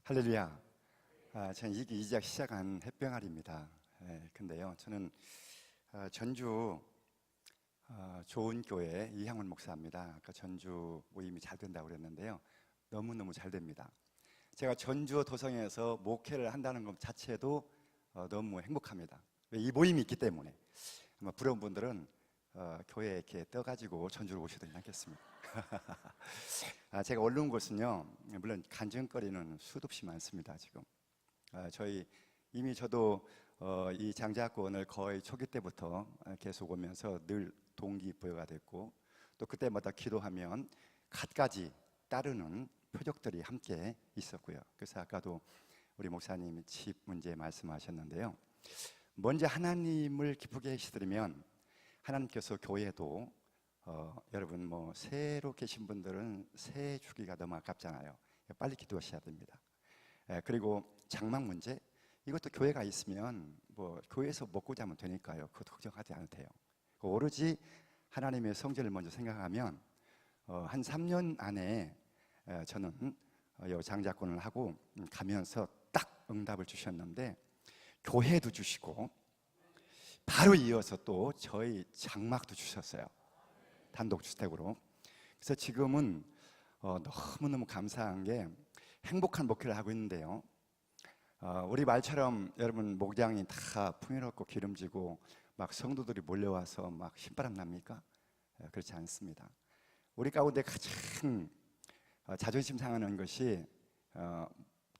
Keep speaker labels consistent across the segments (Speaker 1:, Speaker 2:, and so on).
Speaker 1: 할렐루야. 저는 이제 시작한 햇병아리입니다. 근데요, 저는 전주 좋은 교회 이향훈 목사입니다. 아까 전주 모임이 잘 된다고 그랬는데요, 너무너무 잘 됩니다. 제가 전주 도성에서 목회를 한다는 것 자체도 너무 행복합니다. 이 모임이 있기 때문에. 아마 부러운 분들은 교회에 이렇게 떠가지고 전주로 오셔도 괜찮겠습니다. 제가 올라온 곳은요, 물론 간증거리는 수도 없이 많습니다. 지금 이미 저도 이 장자권을 거의 초기 때부터 계속 오면서 늘 동기부여가 됐고, 또 그때마다 기도하면 갖가지 따르는 표적들이 함께 있었고요. 그래서 아까도 우리 목사님이 집 문제 말씀하셨는데요, 먼저 하나님을 기쁘게 하시려면 하나님께서 교회도 여러분 새로 계신 분들은 새 주기가 너무 아깝잖아요. 빨리 기도하셔야 됩니다. 그리고 장막 문제, 이것도 교회가 있으면 교회에서 먹고 자면 되니까요. 그것도 걱정하지 않아도 돼요. 오로지 하나님의 성전을 먼저 생각하면 한 3년 안에 저는 장자권을 하고 가면서 딱 응답을 주셨는데, 교회도 주시고 바로 이어서 또 저희 장막도 주셨어요. 단독주택으로. 그래서 지금은 너무너무 감사한 게 행복한 목회를 하고 있는데요, 우리 말처럼 여러분 목장이 다 풍요롭고 기름지고 막 성도들이 몰려와서 막 신바람 납니까? 그렇지 않습니다. 우리 가운데 가장 자존심 상하는 것이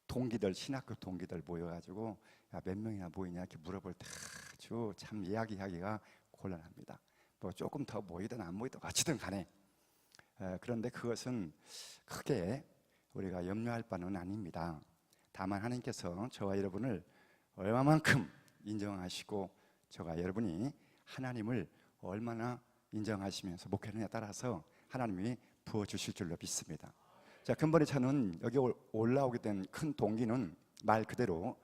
Speaker 1: 동기들, 신학교 동기들 모여가지고 몇 명이나 모이냐 이렇게 물어볼 때 아주 참 이야기하기가 곤란합니다. 조금 더 모이든 안 모이든 어찌든 간에, 그런데 그것은 크게 우리가 염려할 바는 아닙니다. 다만 하나님께서 저와 여러분을 얼마만큼 인정하시고 저와 여러분이 하나님을 얼마나 인정하시면서 목회하느냐에 따라서 하나님이 부어주실 줄로 믿습니다. 자, 근본에 저는 여기 올라오게 된 큰 동기는 말 그대로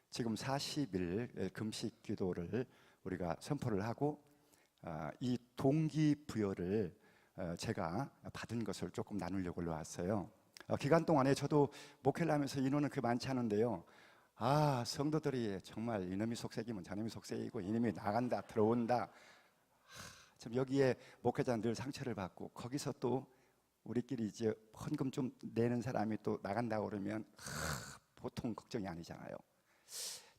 Speaker 1: 지금 40일 금식 기도를 우리가 선포를 하고 이 동기부여를 제가 받은 것을 조금 나누려고 올라왔어요. 기간 동안에 저도 목회를 하면서 인원은 그렇게 많지 않은데요, 성도들이 정말 이놈이 속색이면 저놈이 속색이고 이놈이 나간다 들어온다, 참 여기에 목회자는 늘 상처를 받고, 거기서 또 우리끼리 이제 헌금 좀 내는 사람이 또 나간다고 그러면 보통 걱정이 아니잖아요.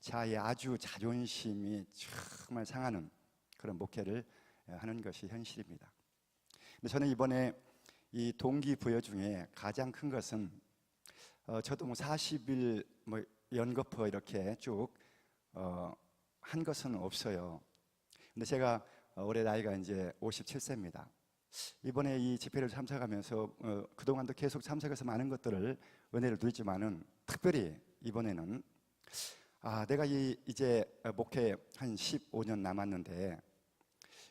Speaker 1: 자, 아주 자존심이 정말 상하는 그런 목회를 하는 것이 현실입니다. 근데 저는 이번에 이 동기부여 중에 가장 큰 것은 저도 40일 연거푸 이렇게 쭉 한 것은 없어요. 근데 제가 올해 나이가 이제 57세입니다. 이번에 이 집회를 참석하면서 그동안도 계속 참석해서 많은 것들을 은혜를 누리지만은, 특별히 이번에는 내가 이제 목회 한 15년 남았는데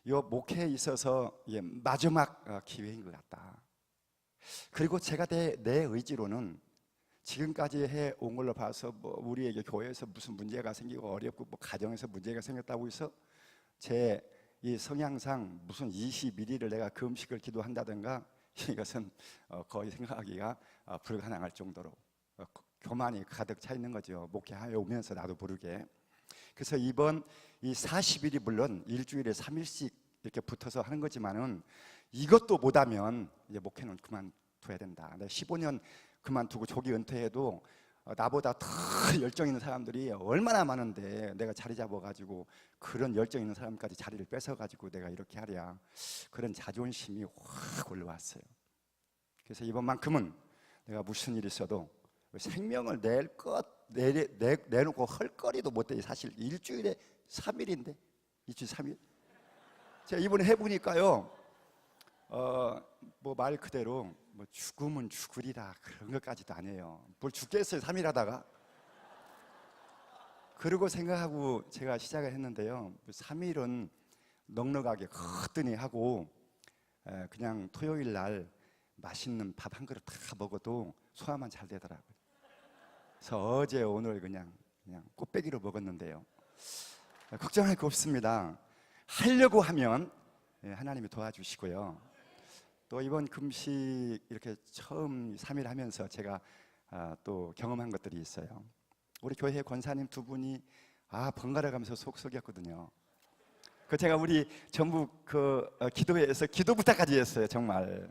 Speaker 1: 이 목회에 있어서 마지막 기회인 것 같다. 그리고 제가 내 의지로는 지금까지 해온 걸로 봐서 우리에게 교회에서 무슨 문제가 생기고 어렵고 가정에서 문제가 생겼다고 해서 제 이 성향상 무슨 21일을 내가 금식을 기도한다든가, 이것은 거의 생각하기가 불가능할 정도로 교만이 가득 차 있는 거죠. 목회하여 오면서 나도 모르게. 그래서 이번 이 40일이 물론 일주일에 3일씩 이렇게 붙어서 하는 거지만은, 이것도 못하면 이제 목회는 그만둬야 된다. 내가 15년 그만두고 조기 은퇴해도 나보다 더 열정 있는 사람들이 얼마나 많은데 내가 자리 잡아가지고 그런 열정 있는 사람까지 자리를 뺏어가지고 내가 이렇게 하랴, 그런 자존심이 확 올라왔어요. 그래서 이번만큼은 내가 무슨 일이 있어도 생명을 내놓고 할 거리도 못해. 사실 일주일에 3일인데, 일주일 3일 제가 이번에 해보니까요, 말 그대로 죽으면 죽으리라 그런 것까지도 아니에요. 뭘 죽겠어요, 3일 하다가. 그러고 생각하고 제가 시작을 했는데요, 3일은 넉넉하게 거뜬히 하고 그냥 토요일 날 맛있는 밥 한 그릇 다 먹어도 소화만 잘 되더라고요. 그래서 어제 오늘 그냥 꽃배기로 먹었는데요, 걱정할 거 없습니다. 하려고 하면 하나님이 도와주시고요. 또 이번 금식 이렇게 처음 3일 하면서 제가 또 경험한 것들이 있어요. 우리 교회 권사님 두 분이 번갈아 가면서 속 썩였거든요. 그 제가 우리 전북 기도회에서 기도 부탁까지 했어요. 정말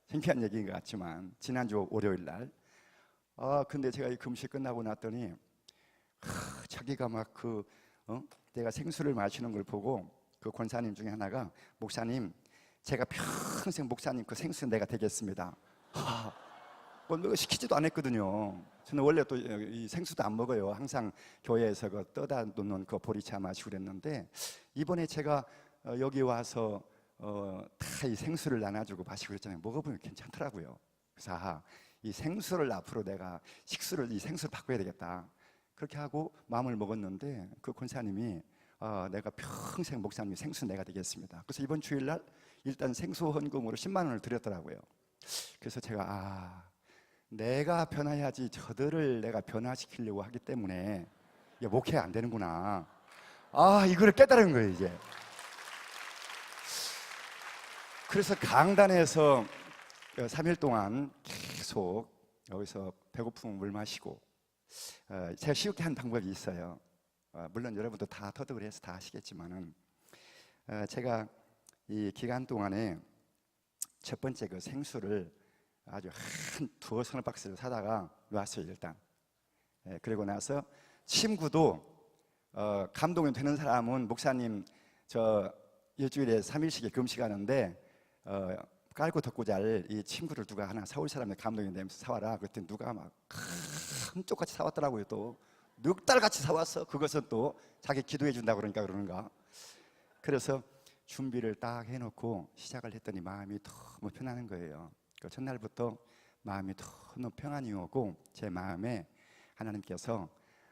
Speaker 1: 창피한 얘기인 것 같지만 지난주 월요일 날. 근데 제가 이 금식 끝나고 났더니 자기가 막 내가 생수를 마시는 걸 보고 그 권사님 중에 하나가, 목사님, 제가 평생 목사님 그 생수 내가 되겠습니다. 뭐 시키지도 않았거든요. 저는 원래 또 이 생수도 안 먹어요. 항상 교회에서 그 떠다 놓는 그 보리차 마시고 그랬는데, 이번에 제가 여기 와서 다 이 생수를 나눠주고 마시고 그랬잖아요. 먹어보면 괜찮더라고요. 그래서 이 생수를 앞으로 내가 식수를 이 생수를 바꿔야 되겠다. 그렇게 하고 마음을 먹었는데 그 권사님이 내가 평생 목사님 생수 내가 되겠습니다. 그래서 이번 주일날 일단 생수 헌금으로 10만 원을 드렸더라고요. 그래서 제가 내가 변화해야지 저들을 내가 변화시키려고 하기 때문에 목회 안 되는구나. 이거를 깨달은 거예요 이제. 그래서 강단에서 3일 동안 계속 여기서 배고프면 물 마시고, 제가 쉽게 한 방법이 있어요. 물론 여러분도 다 터득을 해서 다 아시겠지만은, 제가 이 기간 동안에 첫 번째 그 생수를 아주 한 두어 서너 박스를 사다가 놨어요 일단. 그리고 나서 친구도 감동이 되는 사람은, 목사님 저 일주일에 3일씩 금식하는데 깔고 덮고 잘 이 친구를 누가 하나 서울 사람에 감동이 되면서 사와라. 그랬더니 누가 막 한쪽같이 사왔더라고요. 또 넉 달같이 사왔어. 그것은 또 자기 기도해 준다고 그러는가. 그래서 준비를 딱 해놓고 시작을 했더니 마음이 너무 편안한 거예요. 그 첫날부터 마음이 너무 평안이 오고, 제 마음에 하나님께서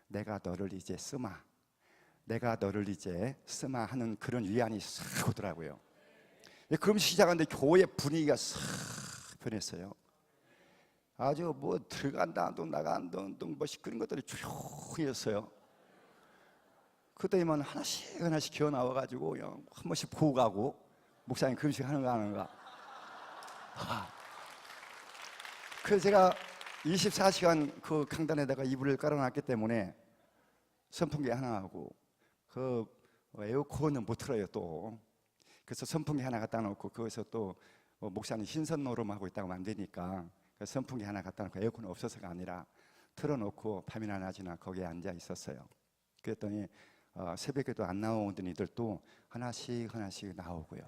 Speaker 1: 내가 너를 이제 쓰마, 내가 너를 이제 쓰마 하는 그런 위안이 싹 오더라고요. 금식 시작하는데 교회 분위기가 싹 변했어요. 아주 뭐 들어간다 또 나간다 뭐 시끄러운 것들이 조용했어요. 그때만 하나씩 기어 나와가지고 그냥 한 번씩 보고 가고, 목사님 금식 하는가 안 하는가. 그래서 제가 24시간 그 강단에다가 이불을 깔아놨기 때문에 선풍기 하나 하고, 그 에어컨은 못 틀어요 또. 그래서 선풍기 하나 갖다 놓고, 거기서 또 목사님 신선 노름하고 있다고 하면 안 되니까 선풍기 하나 갖다 놓고, 에어컨 없어서가 아니라 틀어놓고 밤이나 낮이나 거기에 앉아 있었어요. 그랬더니 새벽에도 안 나오던 이들도 하나씩 나오고요.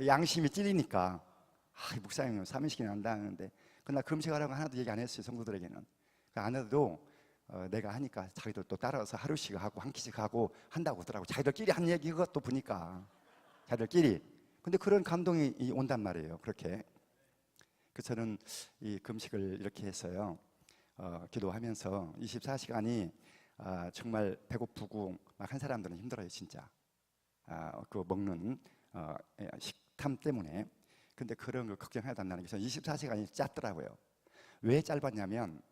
Speaker 1: 양심이 찔리니까 목사님 3일씩이나 한다 하는데, 그날 금식하라고 하나도 얘기 안 했어요 성도들에게는. 안 해도 내가 하니까 자기들 또 따라서 하루씩 하고 한 끼씩 하고 한다고 하더라고. 자기들끼리 한 얘기 그것도 보니까 자기들끼리. 근데 그런 감동이 온단 말이에요. 그렇게. 그래서 저는 이 금식을 이렇게 했어요. 기도하면서 24시간이 정말 배고프고 막 한 사람들은 힘들어요 진짜. 그 먹는 식탐 때문에. 근데 그런 거 걱정하지 않는 게 24시간이 짧더라고요. 왜 짧았냐면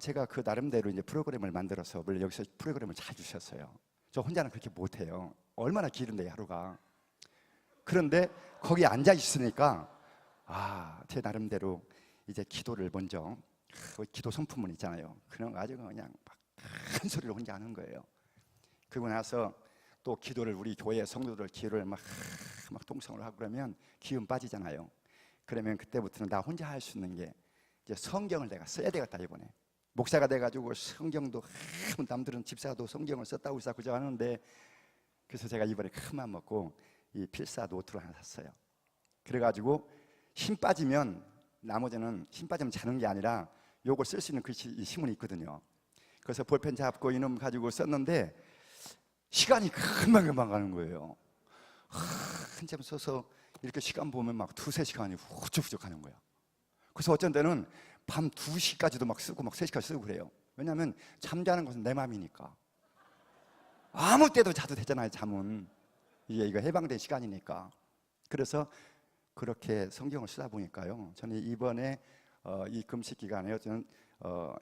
Speaker 1: 제가 그 나름대로 이제 프로그램을 만들어서, 물론 여기서 프로그램을 잘 주셨어요. 저 혼자는 그렇게 못해요. 얼마나 길은데 하루가. 그런데 거기 앉아 있으니까 제 나름대로 이제 기도를 먼저, 기도 선포문 있잖아요. 그런 거 가지고 그냥 막 큰 소리로 혼자 하는 거예요. 그리고 나서 또 기도를, 우리 교회 성도들 기도를 막 통성을 하고 그러면 기운 빠지잖아요. 그러면 그때부터는 나 혼자 할 수 있는 게, 이제 성경을 내가 써야 되겠다. 이번에 목사가 돼가지고 성경도, 남들은 집사도 성경을 썼다고 자꾸 하는데, 그래서 제가 이번에 큰 마음 먹고 이 필사 노트를 하나 샀어요. 그래가지고 힘 빠지면, 나머지는 힘 빠지면 자는 게 아니라 요걸 쓸 수 있는 글씨 신문이 있거든요. 그래서 볼펜 잡고 이놈 가지고 썼는데 시간이 금방 가는 거예요. 한참 써서 이렇게 시간 보면 막 두세 시간이 훌쩍 가는 거야. 그래서 어쩐 때는 밤 2시까지도 막 쓰고 막 3시까지 쓰고 그래요. 왜냐하면 잠자는 것은 내 마음이니까. 아무 때도 자도 되잖아요 잠은. 이거 해방된 시간이니까. 그래서 그렇게 성경을 쓰다 보니까요, 저는 이번에 이 금식 기간에 저는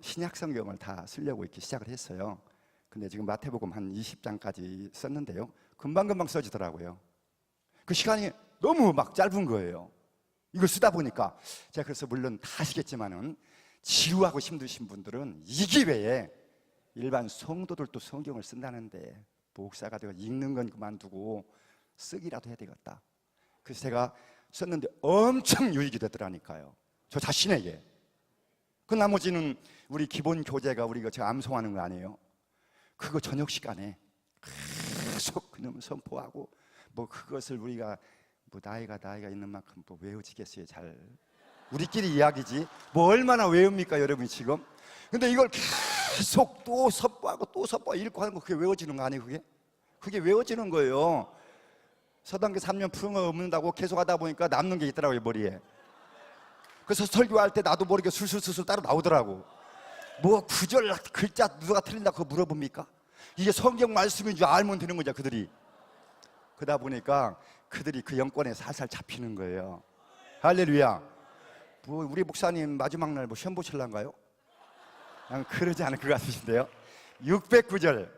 Speaker 1: 신약 성경을 다 쓰려고 이렇게 시작을 했어요. 근데 지금 마태복음 한 20장까지 썼는데요, 금방 써지더라고요. 그 시간이 너무 막 짧은 거예요. 이걸 쓰다 보니까. 제가 그래서 물론 다 아시겠지만은 지루하고 힘드신 분들은 이 기회에 일반 성도들도 성경을 쓴다는데 목사가 되고 읽는 건 그만두고 쓰기라도 해야 되겠다. 그래서 제가 썼는데 엄청 유익이 되더라니까요. 저 자신에게. 그 나머지는 우리 기본 교재가 우리가 제가 암송하는 거 아니에요? 그거 저녁 시간에 계속 그놈 선포하고 뭐 그것을 우리가 뭐 나이가 있는 만큼 뭐 외워지겠어요. 잘 우리끼리 이야기지 뭐 얼마나 외웁니까 여러분이 지금. 근데 이걸 계속 또 선포하고 또 선포하고 읽고 하는 거 그게 외워지는 거 아니에요? 그게 외워지는 거예요. 서당계 3년 풀어 없는다고 계속 하다 보니까 남는 게 있더라고요 머리에. 그래서 설교할 때 나도 모르게 술술술술 따로 나오더라고. 뭐 구절 글자 누가 틀린다 그거 물어봅니까? 이게 성경 말씀인 줄 알면 되는 거죠 그들이. 그러다 보니까 그들이 그 영권에 살살 잡히는 거예요. 할렐루야. 뭐 우리 목사님 마지막 날 뭐 시험 보실란가요? 그러지 않을 것 같으신데요. 609절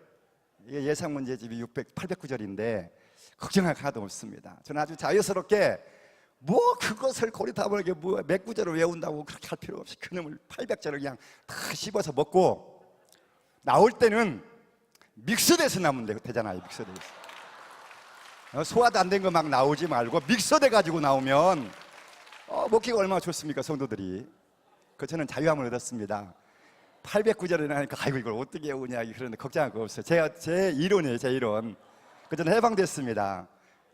Speaker 1: 이게 예상 문제집이 809절인데 걱정할 하나도 없습니다. 저는 아주 자유스럽게 뭐 그것을 고리타분하게 뭐 몇 구절을 외운다고 그렇게 할 필요 없이 그놈을 800절을 그냥 다 씹어서 먹고 나올 때는 믹스돼서 나오면 되잖아요. 믹스돼서 소화도 안 된 거 막 나오지 말고 믹서돼 가지고 나오면 먹기가 얼마나 좋습니까 성도들이. 그 저는 자유함을 얻었습니다. 809절을 하니까 아이고 이걸 어떻게 외우냐 그런데 걱정할 거 없어요. 제 이론이에요. 제 이론. 그 저는 해방됐습니다.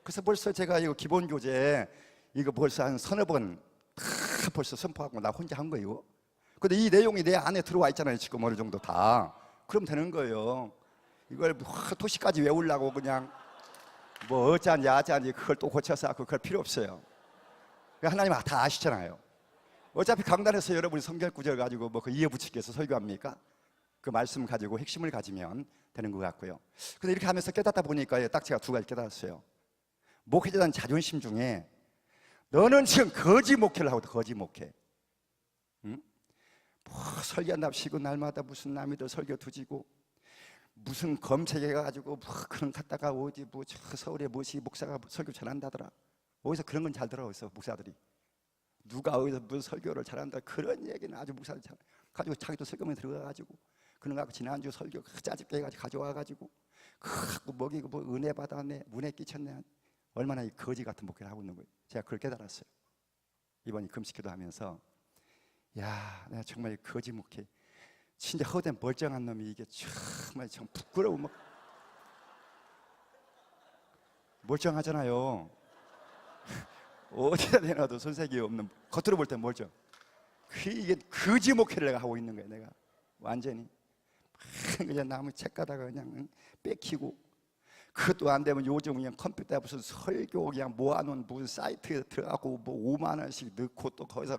Speaker 1: 그래서 벌써 제가 이거 기본 교재 이거 벌써 한 서너 번 다 벌써 선포하고 나 혼자 한 거예요. 근데 이 내용이 내 안에 들어와 있잖아요 지금 어느 정도 다. 그럼 되는 거예요. 이걸 토시까지 외우려고 그냥 뭐 어쩌니 야쩌니 그걸 또 고쳐서 그걸 필요 없어요. 하나님 다 아시잖아요. 어차피 강단에서 여러분이 성경 구절 가지고 뭐 그 이어붙이기 위해서 설교합니까? 그 말씀 가지고 핵심을 가지면 되는 것 같고요. 근데 이렇게 하면서 깨닫다 보니까 딱 제가 두 가지 깨달았어요. 목회자에 대한 자존심 중에 너는 지금 거지 목회를 하고 거지 목회. 응? 뭐 설교한답시고 날마다 무슨 남이들 설교 두지고 무슨 검색해 가지고 뭐 그런 갔다가 어디 뭐 저 서울에 무엇이 목사가 설교 잘한다더라. 어디서 그런 건 잘 들어 어디서 목사들이 누가 어디서 무슨 설교를 잘한다 그런 얘기는 아주 목사들 잘 가지고 자기도 설교만 들어가 가지고 그런 거 갖고 지난주 설교 짜집게 해가지고 가져와 가지고 그 먹이고 뭐 은혜 받았네 문에 끼쳤네. 얼마나 이 거지 같은 목회를 하고 있는 거예요. 제가 그걸 깨달았어요. 이번에 금식기도 하면서 야 내가 정말 거지 목회 진짜 허된 멀쩡한 놈이 이게 정말 참 부끄러워. 막 멀쩡하잖아요. 어디다 내놔도 손색이 없는 겉으로 볼 땐 멀쩡. 이게 거지 목회를 내가 하고 있는 거예요. 내가 완전히 그냥 나무 책 가다가 그냥 뺏기고 그것도 안 되면 요즘 그냥 컴퓨터에 무슨 설교 그냥 모아놓은 무슨 사이트에 들어가고 뭐 5만 원씩 넣고 또 거기서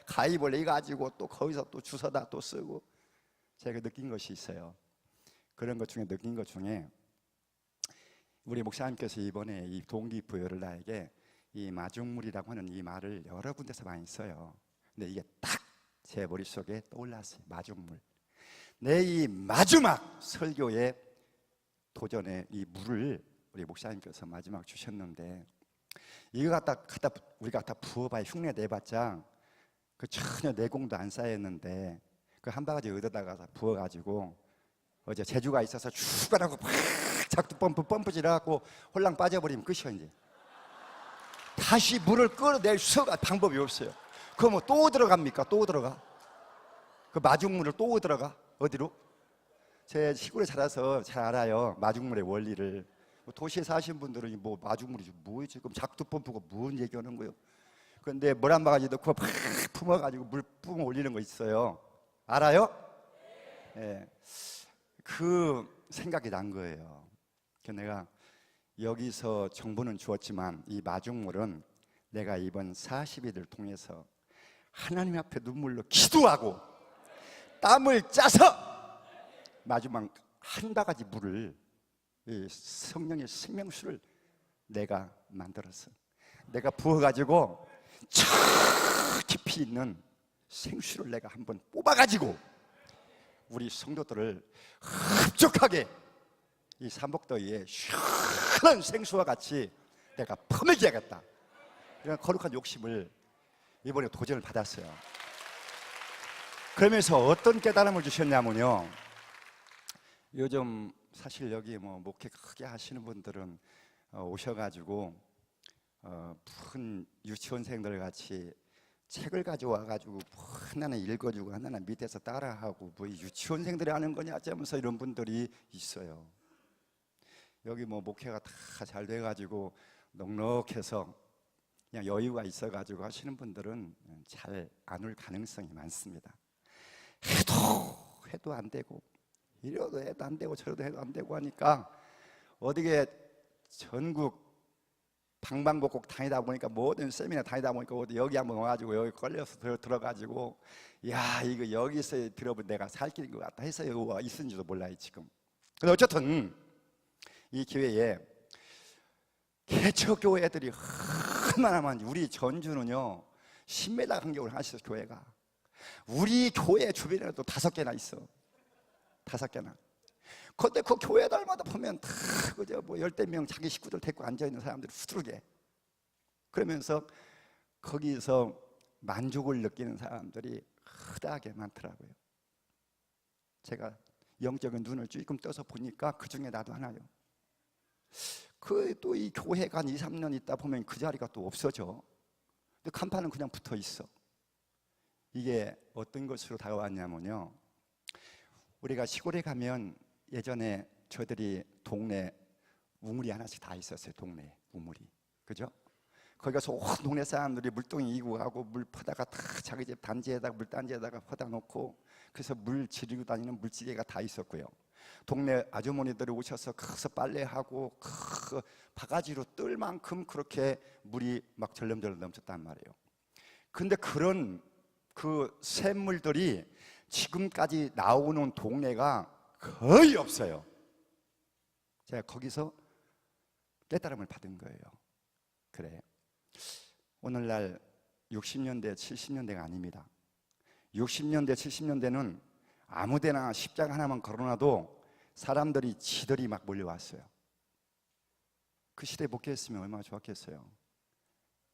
Speaker 1: 가입을 해가지고 또 거기서 또 주워다 또 쓰고. 제가 느낀 것이 있어요. 그런 것 중에 느낀 것 중에 우리 목사님께서 이번에 이 동기부여를 나에게 이 마중물이라고 하는 이 말을 여러 군데서 많이 써요. 근데 이게 딱 제 머릿속에 떠올랐어요. 마중물. 내 이 마지막 설교의 도전에 이 물을 우리 목사님께서 마지막 주셨는데 이거 갖다 우리가 갖다 부어봐야 흉내 내봤자 그 전혀 내공도 안 쌓였는데 그 한 바가지 얻어다가 부어가지고 어제 제주가 있어서 슈가라고 팍 작두 펌프질하고 홀랑 빠져버리면 끝이야 이제. 다시 물을 끌어낼 수가 방법이 없어요. 그거 뭐 또 들어갑니까? 또 들어가? 그 마중물을 또 들어가? 어디로? 제 시골에 자라서 잘 알아요. 마중물의 원리를. 도시에 사시는 분들은 뭐 마중물이 뭐지? 지금 작두 펌프가 뭔 얘기하는 거예요? 그런데 물 한 바가지 넣고 팍 품어가지고 물 뿜어 올리는 거 있어요. 알아요? 네. 그 생각이 난 거예요. 내가 여기서 정보는 주었지만 이 마중물은 내가 이번 40일을 통해서 하나님 앞에 눈물로 기도하고 땀을 짜서 마지막 한 바가지 물을 이 성령의 생명수를 내가 만들었어. 내가 부어가지고 저 깊이 있는 생수를 내가 한번 뽑아가지고 우리 성도들을 흡족하게 이 삼복더위에 시원한 생수와 같이 내가 퍼먹여야겠다. 이런 거룩한 욕심을 이번에 도전을 받았어요. 그러면서 어떤 깨달음을 주셨냐면요, 요즘 사실 여기 뭐 목회 크게 하시는 분들은 오셔가지고 큰 유치원생들 같이 책을 가져와가지고 뭐 하나는 읽어주고 하나는 밑에서 따라하고 뭐 유치원생들이 하는 거냐 하면서 이런 분들이 있어요. 여기 뭐 목회가 다 잘 돼가지고 넉넉해서 그냥 여유가 있어가지고 하시는 분들은 잘 안 올 가능성이 많습니다. 해도 안 되고, 이래도 해도 안 되고 저래도 해도 안 되고 하니까 어디게 전국 방방곡곡 다니다 보니까, 모든 세미나 다니다 보니까 어디 여기 한번 와가지고 여기 걸려서 들어가지고, 야 이거 여기서 들어보면 내가 살 길인 것 같다 해서 여기 와 있은지도 몰라요 지금. 근데 어쨌든 이 기회에 개척교회들이 얼마나 많은지. 우리 전주는요 10m 간격으로 하시죠. 교회가 우리 교회 주변에도 5개나 있어. 5개나. 근데 그 교회들마다 보면 다 그저 뭐 10명 자기 식구들 데리고 앉아있는 사람들이 후두르게, 그러면서 거기서 만족을 느끼는 사람들이 허다하게 많더라고요. 제가 영적인 눈을 쭈끔 떠서 보니까 그 중에 나도 하나요. 그 또 이 교회가 한 2, 3년 있다 보면 그 자리가 또 없어져. 근데 간판은 그냥 붙어 있어. 이게 어떤 것으로 다가왔냐면요, 우리가 시골에 가면 예전에 저희들이 동네 우물이 하나씩 다 있었어요. 동네 우물이, 그죠? 거기 가서 온 동네 사람들이 물동이 이고 가고 물 퍼다가 다 자기 집 단지에다가 물단지에다가 퍼다 놓고, 그래서 물 지르고 다니는 물지개가 다 있었고요. 동네 아주머니들이 오셔서 거기서 빨래하고 그 바가지로 뜰 만큼 그렇게 물이 막 절름절름 넘쳤단 말이에요. 근데 그런 그 샘물들이 지금까지 나오는 동네가 거의 없어요. 제가 거기서 깨달음을 받은 거예요. 그래, 오늘날 60년대 70년대가 아닙니다. 60년대 70년대는 아무데나 십자가 하나만 걸어놔도 사람들이 지들이 막 몰려왔어요. 그 시대에 목회했으면 얼마나 좋았겠어요.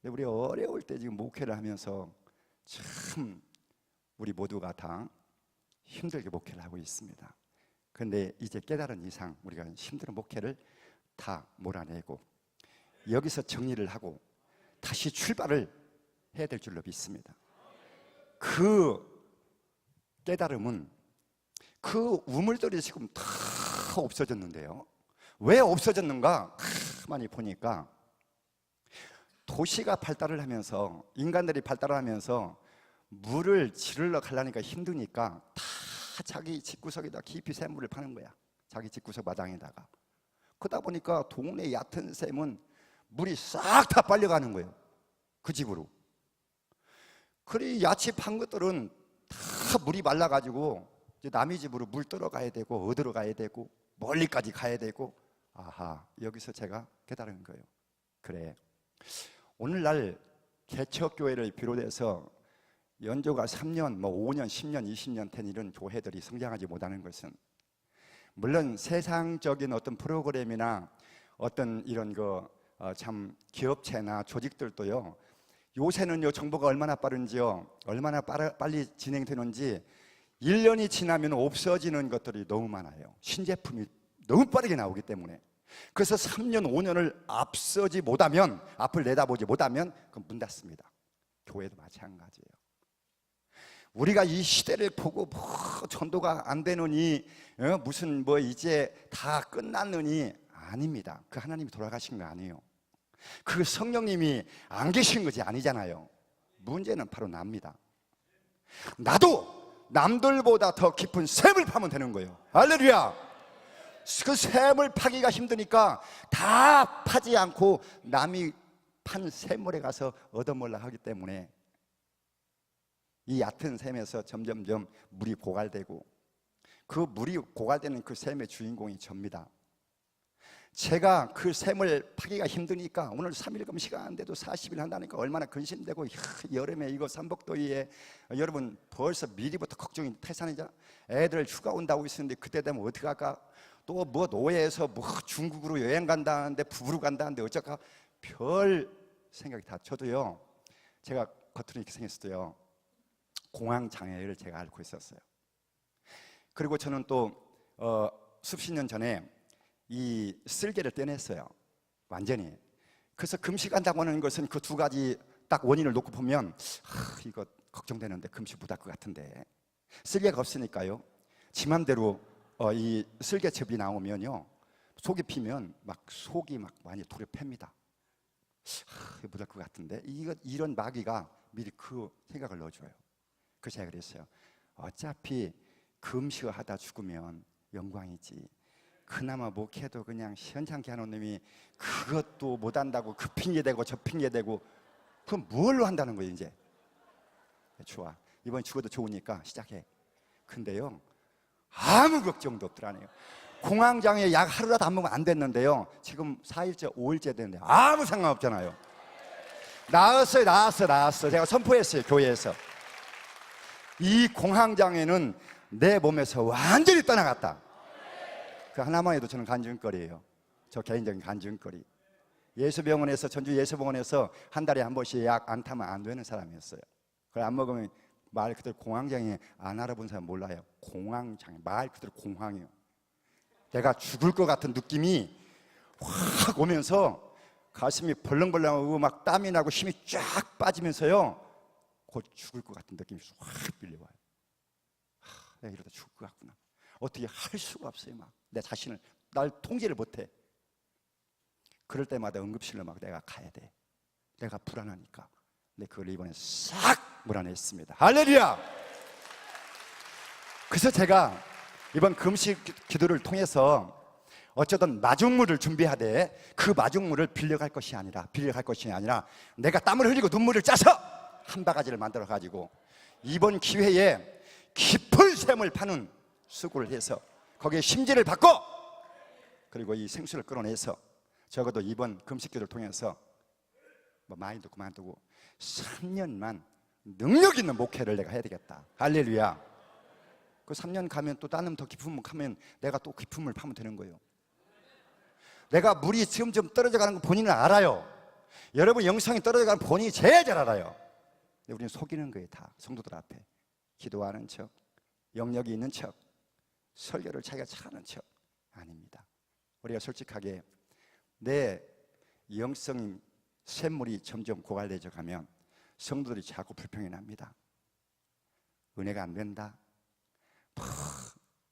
Speaker 1: 근데 우리 어려울 때 지금 목회를 하면서 참 우리 모두가 다 힘들게 목회를 하고 있습니다. 그런데 이제 깨달은 이상 우리가 힘든 목회를 다 몰아내고 여기서 정리를 하고 다시 출발을 해야 될 줄로 믿습니다. 그 깨달음은 그 우물들이 지금 다 없어졌는데요, 왜 없어졌는가 가만히 보니까 도시가 발달을 하면서, 인간들이 발달을 하면서 물을 지르러 가려니까 힘드니까 다 자기 집구석에다 깊이 샘물을 파는 거야. 자기 집구석 마당에다가. 그러다 보니까 동네 얕은 샘은 물이 싹 다 빨려가는 거예요. 그 집으로. 그리 야채 판 것들은 다 물이 말라가지고 이제 남의 집으로 물 떨어가야 되고 얻으러 가야 되고 멀리까지 가야 되고. 아하, 여기서 제가 깨달은 거예요. 그래, 오늘날 개척교회를 비롯해서 연조가 3년, 뭐 5년, 10년, 20년 된 이런 교회들이 성장하지 못하는 것은, 물론 세상적인 어떤 프로그램이나 어떤 이런 참 기업체나 조직들도요, 요새는요 정보가 얼마나 빠른지요, 얼마나 빨리 진행되는지 1년이 지나면 없어지는 것들이 너무 많아요. 신제품이 너무 빠르게 나오기 때문에. 그래서 3년, 5년을 앞서지 못하면, 앞을 내다보지 못하면 그건 문 닫습니다. 교회도 마찬가지예요. 우리가 이 시대를 보고 뭐 전도가 안 되느니 무슨 뭐 이제 다 끝났느니, 아닙니다. 그 하나님이 돌아가신 거 아니에요. 그 성령님이 안 계신 것이 아니잖아요. 문제는 바로 납니다. 나도 남들보다 더 깊은 샘을 파면 되는 거예요. 할렐루야. 그 샘을 파기가 힘드니까 다 파지 않고 남이 판 샘물에 가서 얻어먹으려 하기 때문에 이 얕은 샘에서 점점점 물이 고갈되고, 그 물이 고갈되는 그 샘의 주인공이 접니다. 제가 그 샘을 파기가 힘드니까 오늘 3일 금식 하는데도 40일 한다니까 얼마나 근심되고, 여름에 이거 삼복더위에 여러분 벌써 미리부터 걱정이 태산이잖아. 애들 휴가 온다고 있었는데 그때 되면 어떻게 할까? 또 뭐 노예에서 뭐 중국으로 여행 간다는데 부부로 간다는데 어쩔까? 별 생각이 다. 저도요, 제가 겉으로 이렇게 생겼어요. 공황 장애를 제가 앓고 있었어요. 그리고 저는 또 수십 년 전에 이 쓸개를 떼냈어요. 완전히. 그래서 금식한다고 하는 것은 그 두 가지 딱 원인을 놓고 보면 이거 걱정되는데 금식 못할 것 같은데, 쓸개가 없으니까요. 지 맘대로 이 쓸개즙이 나오면요, 속이 피면 막 속이 막 많이 돌에 팹니다. 이거 못할 것 같은데, 이런 마귀가 미리 그 생각을 넣어줘요. 그래서 제가 그랬어요. 어차피 금식을 하다 죽으면 영광이지, 그나마 목회도 그냥 시원찮게 하는 놈이 그것도 못한다고 그 핑계대고 저 핑계대고, 그럼 뭘로 한다는 거예요 이제. 좋아, 이번 죽어도 좋으니까 시작해. 근데요, 아무 걱정도 없더라네요. 공황장애 약 하루라도 안 먹으면 안 됐는데요, 지금 4일째 5일째 됐는데 아무 상관없잖아요. 나았어요. 제가 선포했어요, 교회에서. 이 공황장애는 내 몸에서 완전히 떠나갔다. 그 하나만 해도 저는 간증거리예요. 저 개인적인 간증거리. 예수병원에서, 전주 예수병원에서 한 달에 한 번씩 약 안 타면 안 되는 사람이었어요. 그걸 안 먹으면 말 그대로 공황장애, 안 알아본 사람 몰라요. 공황장애, 말 그대로 공황이에요. 내가 죽을 것 같은 느낌이 확 오면서 가슴이 벌렁벌렁하고 막 땀이 나고 힘이 쫙 빠지면서요, 곧 죽을 것 같은 느낌이 확 밀려와요. 내가 이러다 죽을 것 같구나. 어떻게 할 수가 없어요. 막 내 자신을, 날 통제를 못해. 그럴 때마다 응급실로 막 내가 가야 돼. 내가 불안하니까. 근데 그걸 이번에 싹 몰아냈습니다. 할렐루야. 그래서 제가 이번 금식 기도를 통해서 어쩌든 마중물을 준비하되, 그 마중물을 빌려갈 것이 아니라 내가 땀을 흘리고 눈물을 짜서 한 바가지를 만들어 가지고 이번 기회에 깊은 샘을 파는 수고를 해서 거기에 심지를 받고, 그리고 이 생수를 끌어내서 적어도 이번 금식기도를 통해서 뭐 많이도 그만두고 3년만 능력 있는 목회를 내가 해야 되겠다. 할렐루야. 그 3년 가면 또 다른 더 깊은 물 가면 내가 또 깊은 물 파면 되는 거예요. 내가 물이 점점 떨어져 가는 거 본인은 알아요. 여러분 영성이 떨어져 가는 본인이 제일 잘 알아요. 근데 우리는 속이는 거예요. 다 성도들 앞에 기도하는 척, 영역이 있는 척, 설교를 자기가 잘하는 척. 아닙니다. 우리가 솔직하게 내 영성 샘물이 점점 고갈되어 가면 성도들이 자꾸 불평이 납니다. 은혜가 안 된다.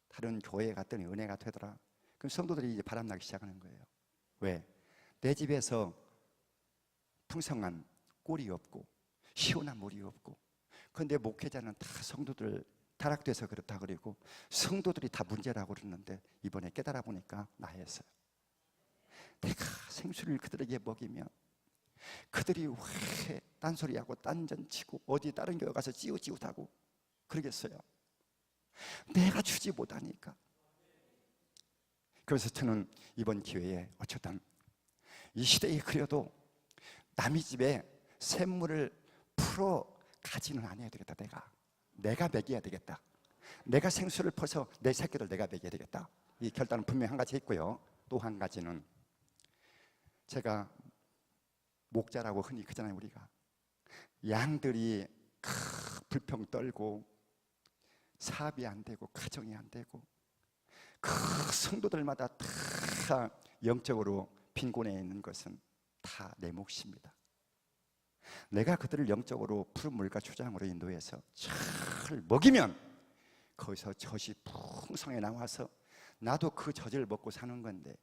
Speaker 1: 다른 교회에 갔더니 은혜가 되더라. 그럼 성도들이 이제 바람나기 시작하는 거예요. 왜? 내 집에서 풍성한 꿀이 없고 시원한 물이 없고, 그런데 목회자는 다 성도들 타락돼서 그렇다 그러고 성도들이 다 문제라고 그러는데, 이번에 깨달아 보니까 나였어요. 내가 생수를 그들에게 먹이면 그들이 왜 딴소리하고 딴전치고 어디 다른 교회 가서 찌웃찌웃하고 그러겠어요. 내가 주지 못하니까. 그래서 저는 이번 기회에 어쩌든 이 시대에 그래도 남의 집에 샘물을 풀어 가지는 않아야 되겠다. 내가 먹여야 되겠다. 내가 생수를 퍼서 내 새끼를 내가 먹여야 되겠다. 이 결단은 분명히 한 가지 있고요. 또 한 가지는, 제가 목자라고 흔히 그러잖아요. 우리가 양들이 불평 떨고 사업이 안 되고 가정이 안 되고 그 성도들마다 다 영적으로 빈곤해 있는 것은 다 내 몫입니다. 내가 그들을 영적으로 푸른 물과 초장으로 인도해서 잘 먹이면 거기서 젖이 풍성해 나와서 나도 그 젖을 먹고 사는 건데,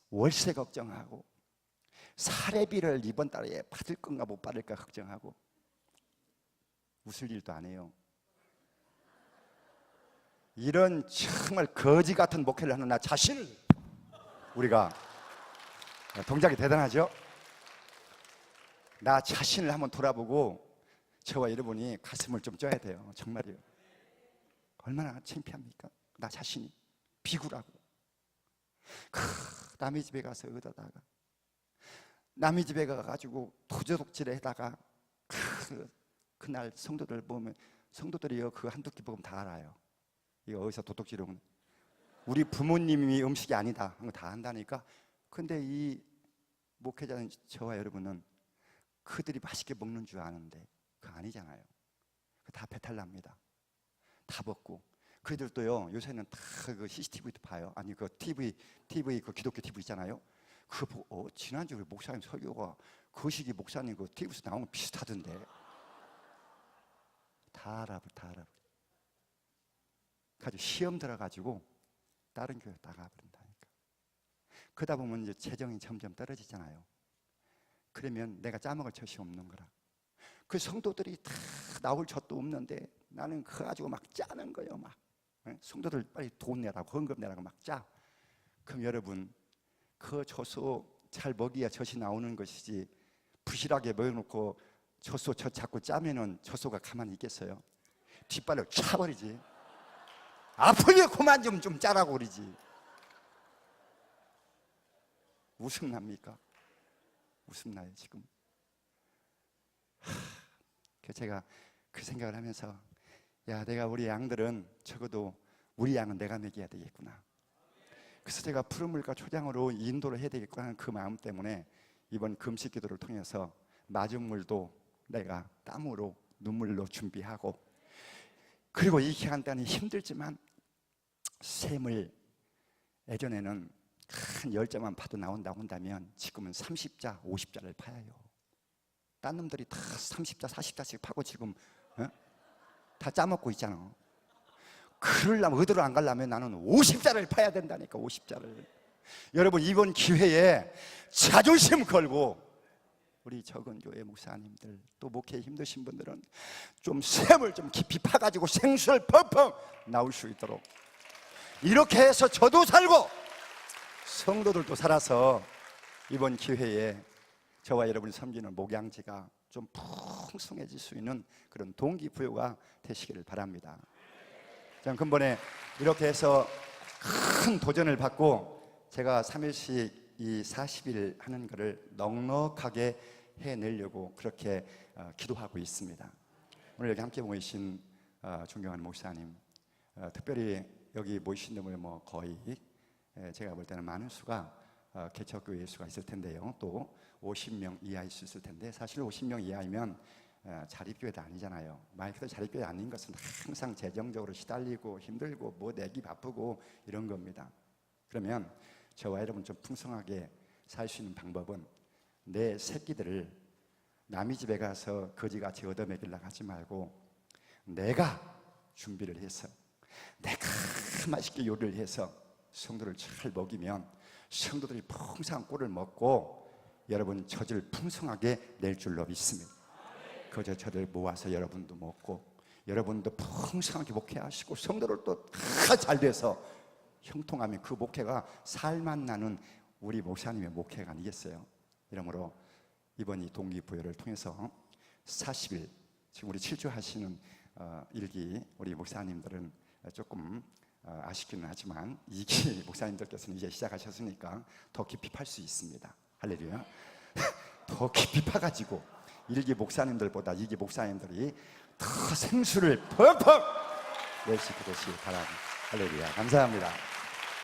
Speaker 1: 월세 걱정하고 사례비를 이번 달에 받을 건가 못 받을까 걱정하고 웃을 일도 안 해요. 이런 정말 거지 같은 목회를 하는 나 자신을, 우리가 동작이 대단하죠? 나 자신을 한번 돌아보고 저와 여러분이 가슴을 좀 쪄야 돼요. 정말이요. 얼마나 창피합니까? 나 자신이 비굴하고 남의 집에 가서 얻어다가 남의 집에 가가지고 도저독질을 해다가 그날 성도들 보면, 성도들이요 그 한두 끼 먹으면 다 알아요. 이거 어디서 도둑질하면 우리 부모님이 음식이 아니다 하는 거 다 안다니까. 근데 이 목회자는 저와 여러분은 그들이 맛있게 먹는 줄 아는데 그거 아니잖아요. 다 배탈 납니다. 다 벗고. 그들 또요, 요새는 다 그 CCTV도 봐요. 아니 그 TV 그 기독교 TV 있잖아요. 그거 보고 지난주 우리 목사님 설교가 거시기 목사님 그 TV에서 나온 거 비슷하던데. 다 알아버려. 가지고 시험 들어가지고 다른 교회 나가버린다니까. 그러다 보면 이제 재정이 점점 떨어지잖아요. 그러면 내가 짜먹을 젖이 없는 거라. 그 성도들이 다 나올 젖도 없는데 나는 그거 가지고 막 짜는 거예요. 막 성도들 빨리 돈 내라고 헌금 내라고 막 짜. 그럼 여러분 그 젖소 잘 먹이야 젖이 나오는 것이지, 부실하게 먹여놓고 젖소 젖 자꾸 짜면은 젖소가 가만히 있겠어요? 뒷발로 차버리지. 아프게 그만 좀 짜라고 그러지. 웃음 납니까? 웃음 나요 지금. 제가 그 생각을 하면서, 야, 내가 우리 양들은 적어도 우리 양은 내가 먹여야 되겠구나. 그래서 제가 푸른 물과 초장으로 인도를 해야 되겠구나 하는 그 마음 때문에 이번 금식 기도를 통해서 맞은 물도 내가 땀으로 눈물로 준비하고, 그리고 이 기간단이 힘들지만 샘을 예전에는 한 10자만 파도 나온다고 한다면 지금은 30자, 50자를 파요. 딴 놈들이 다 30자, 40자씩 파고 지금 다 짜먹고 있잖아. 그러려면 어디로 안 가려면 나는 50자를 파야 된다니까. 50자를. 여러분 이번 기회에 자존심 걸고 우리 적은 교회 목사님들 또 목회에 힘드신 분들은 좀 샘을 좀 깊이 파가지고 생수를 펑펑 나올 수 있도록, 이렇게 해서 저도 살고 성도들도 살아서 이번 기회에 저와 여러분이 섬기는 목양지가 좀 풍성해질 수 있는 그런 동기부여가 되시기를 바랍니다. 저는 근본에 이렇게 해서 큰 도전을 받고 제가 3일씩 이 40일 하는 것을 넉넉하게 해내려고 그렇게 기도하고 있습니다. 오늘 여기 함께 모이신 존경하는 목사님, 특별히 여기 모이신 분들 뭐 거의 제가 볼 때는 많은 수가 개척교회 수가 있을 텐데요. 또 50명 이하 있을 텐데, 사실 50명 이하이면 자립교회도 아니잖아요. 말 그대로 자립교회 아닌 것은 항상 재정적으로 시달리고 힘들고 뭐 내기 바쁘고 이런 겁니다. 그러면 저와 여러분 좀 풍성하게 살 수 있는 방법은, 내 새끼들을 남의 집에 가서 거지같이 얻어먹이려고 하지 말고 내가 준비를 해서 내가 맛있게 요리를 해서 성도를 잘 먹이면 성도들이 풍성한 꿀을 먹고 여러분 젖을 풍성하게 낼 줄로 믿습니다. 그 젖을 모아서 여러분도 먹고 여러분도 풍성하게 목회하시고 성도를 또 다 잘 돼서 형통하면 그 목회가 살만 나는 우리 목사님의 목회가 아니겠어요? 이러므로 이번 이 동기부여를 통해서 40일, 지금 우리 7주 하시는 일기 우리 목사님들은 조금 아쉽기는 하지만 2기 목사님들께서는 이제 시작하셨으니까 더 깊이 팔 수 있습니다. 할렐루야. 더 깊이 파가지고 1기 목사님들보다 2기 목사님들이 더 생수를 펑펑 내시게 되시기 바랍니다. 할렐루야. 감사합니다.